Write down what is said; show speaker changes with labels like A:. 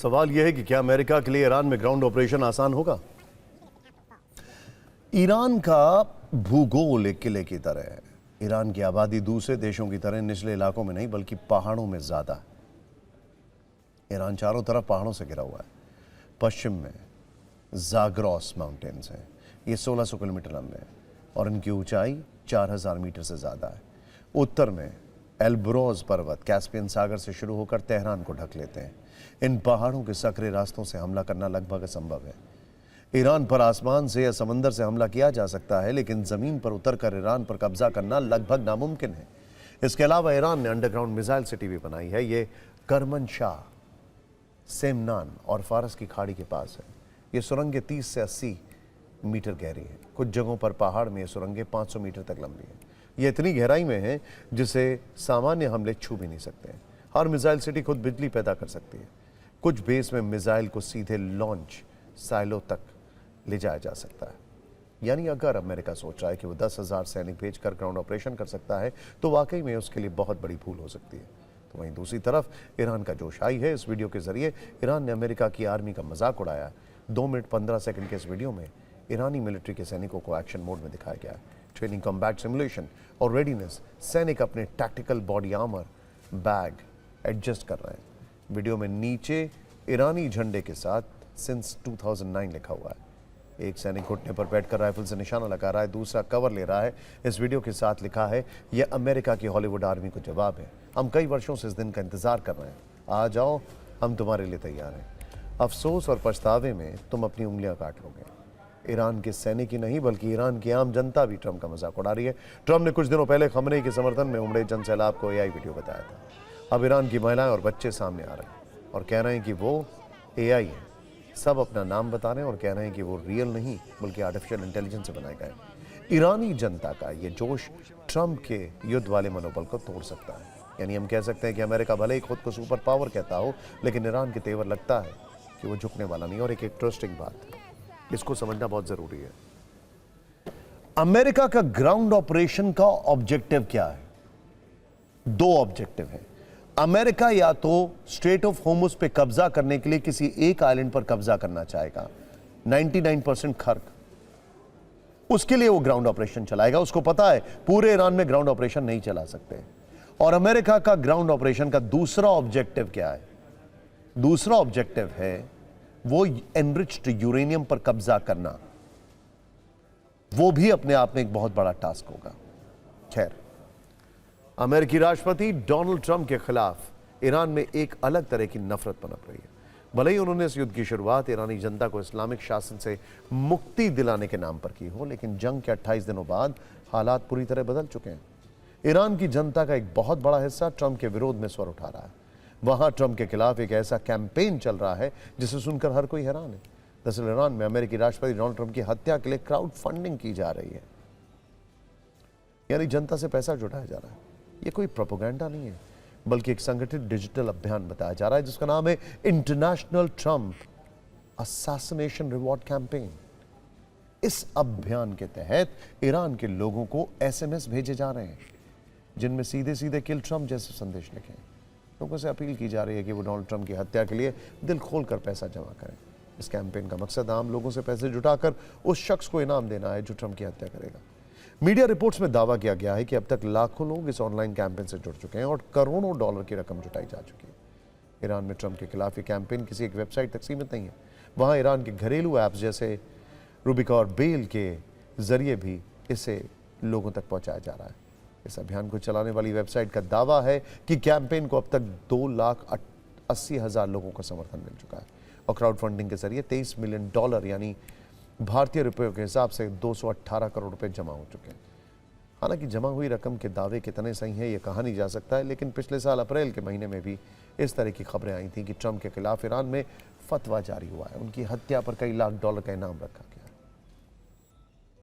A: सवाल यह है कि क्या अमेरिका के लिए ईरान में ग्राउंड ऑपरेशन आसान होगा? ईरान का भूगोल एक किले की तरह है। ईरान की आबादी दूसरे देशों की तरह निचले इलाकों में नहीं बल्कि पहाड़ों में ज्यादा है। ईरान चारों तरफ पहाड़ों से घिरा हुआ है। पश्चिम में जाग्रोस माउंटेन्स हैं। ये 1600 किलोमीटर लंबे हैं और इनकी ऊंचाई 4000 मीटर से ज्यादा है। उत्तर में एल्ब्रोज पर्वत कैस्पियन सागर से शुरू होकर तेहरान को ढक लेते हैं। इन पहाड़ों के सकरे रास्तों से हमला करना लगभग असंभव है। ईरान पर आसमान से या समंदर से हमला किया जा सकता है, लेकिन जमीन पर उतरकर ईरान पर कब्जा करना लगभग नामुमकिन है। इसके अलावा ईरान ने अंडरग्राउंड मिसाइल सिटी भी बनाई है। ये करमनशाह, सेमनान और फारस की खाड़ी के पास है। ये सुरंगें 30 से 80 मीटर गहरी है। कुछ जगहों पर पहाड़ में ये सुरंगें 500 मीटर तक लंबी है। ये इतनी गहराई में है जिसे सामान्य हमले छू भी नहीं सकते। हर मिसाइल सिटी खुद बिजली पैदा कर सकती है। कुछ बेस में मिसाइल को सीधे लॉन्च साइलो तक ले जाया जा सकता है। यानी अगर अमेरिका सोच रहा है कि वो 10,000 सैनिक भेजकर ग्राउंड ऑपरेशन कर सकता है तो वाकई में उसके लिए बहुत बड़ी भूल हो सकती है। तो वहीं दूसरी तरफ ईरान का जोश हाई है। इस वीडियो के जरिए ईरान ने अमेरिका की आर्मी का मजाक उड़ाया। 2 मिनट 15 सेकंड के इस वीडियो में ईरानी मिलिट्री के सैनिकों को एक्शन मोड में दिखाया गया है। ट्रेनिंग, कॉम्बैट सिमुलेशन और रेडीनेस। सैनिक अपने tactical body armour bag adjust कर रहे हैं। वीडियो में नीचे ईरानी झंडे के साथ सिंस 2009 लिखा हुआ है। एक सैनिक घुटने पर बैठकर राइफल से निशाना लगा रहा है, दूसरा कवर ले रहा है। इस वीडियो के साथ लिखा है, यह अमेरिका की हॉलीवुड आर्मी को जवाब है। हम कई वर्षों से इस दिन का इंतजार कर रहे हैं। आ जाओ, हम तुम्हारे लिए तैयार हैं। अफसोस और पछतावे में तुम अपनी उंगलियां काट लोगे। ईरान के सैनिक ही नहीं बल्कि ईरान की आम जनता भी ट्रंप का मजाक उड़ा रही है। ट्रंप ने कुछ दिनों पहले खमनेई के समर्थन में उमड़े जन सैलाब को एआई वीडियो बताया था। अब ईरान की महिलाएं और बच्चे सामने आ रहे हैं और कह रहे हैं कि वो एआई है। सब अपना नाम बता रहे हैं और कह रहे हैं कि वो रियल नहीं बल्कि आर्टिफिशियल इंटेलिजेंस से बनाए गए। ईरानी जनता का ये जोश ट्रंप के युद्ध वाले मनोबल को तोड़ सकता है। यानी हम कह सकते हैं कि अमेरिका भले ही खुद को सुपर पावर कहता हो, लेकिन ईरान के तेवर लगता है कि वो झुकने वाला नहीं। और एक इंटरेस्टिंग बात, इसको समझना बहुत जरूरी है। अमेरिका का ग्राउंड ऑपरेशन का ऑब्जेक्टिव क्या है? 2 ऑब्जेक्टिव है। अमेरिका या तो स्ट्रेट ऑफ होर्मुज पे कब्जा करने के लिए किसी एक आइलैंड पर कब्जा करना चाहेगा, 99% खर्क, उसके लिए वो ग्राउंड ऑपरेशन चलाएगा। उसको पता है पूरे ईरान में ग्राउंड ऑपरेशन नहीं चला सकते। और अमेरिका का ग्राउंड ऑपरेशन का दूसरा ऑब्जेक्टिव क्या है? दूसरा ऑब्जेक्टिव है वो एनरिच्ड यूरेनियम पर कब्जा करना। वो भी अपने आप में एक बहुत बड़ा टास्क होगा। खैर, अमेरिकी राष्ट्रपति डोनाल्ड ट्रंप के खिलाफ ईरान में एक अलग तरह की नफरत पनप रही है। भले ही उन्होंने इस युद्ध की शुरुआत ईरानी जनता को इस्लामिक शासन से मुक्ति दिलाने के नाम पर की हो, लेकिन जंग के 28 दिनों बाद हालात पूरी तरह बदल चुके हैं। ईरान की जनता का एक बहुत बड़ा हिस्सा ट्रंप के विरोध में स्वर उठा रहा है। वहां ट्रंप के खिलाफ एक ऐसा कैंपेन चल रहा है जिसे सुनकर हर कोई हैरान है। दरअसल ईरान में अमेरिकी राष्ट्रपति डोनाल्ड ट्रंप की हत्या के लिए क्राउड फंडिंग की जा रही है। यानी जनता से पैसा जुटाया जा रहा है। ये कोई प्रोपेगेंडा नहीं है बल्कि एक संगठित डिजिटल अभियान बताया जा रहा है जिसका नाम है international Trump assassination reward campaign. इस अभियान के तहत ईरान के लोगों को एसएमएस भेजे जा रहे हैं जिनमें सीधे सीधे किल ट्रंप जैसे संदेश लिखे हैं। लोगों से अपील की जा रही है कि वो डोनाल्ड ट्रंप की हत्या के लिए दिल खोलकर पैसा जमा करें। इस कैंपेन का मकसद आम लोगों से पैसे जुटाकर उस शख्स को इनाम देना है जो ट्रंप की हत्या करेगा। मीडिया रिपोर्ट्स में दावा किया गया है कि अब तक लाखों लोग इस ऑनलाइन कैंपेन से जुड़ चुके हैं और करोड़ों डॉलर की रकम जुटाई जा चुकी है। ईरान में ट्रंप के खिलाफ ये कैंपेन किसी एक वेबसाइट तक सीमित नहीं है। वहाँ ईरान के घरेलू ऐप्स जैसे रूबिका और बेल के जरिए भी इसे लोगों तक पहुँचाया जा रहा है। इस अभियान को चलाने वाली वेबसाइट का दावा है कि कैंपेन को अब तक 2,80,000 लोगों का समर्थन मिल चुका है और क्राउड फंडिंग के जरिए $23 मिलियन यानी भारतीय रुपयों के हिसाब से 218 करोड़ रुपए जमा हो चुके हैं। हालांकि जमा हुई रकम के दावे कितने सही हैं ये कहा नहीं जा सकता है, लेकिन पिछले साल अप्रैल के महीने में भी इस तरह की खबरें आई थी कि ट्रंप के खिलाफ ईरान में फतवा जारी हुआ है। उनकी हत्या पर कई लाख डॉलर का इनाम रखा गया।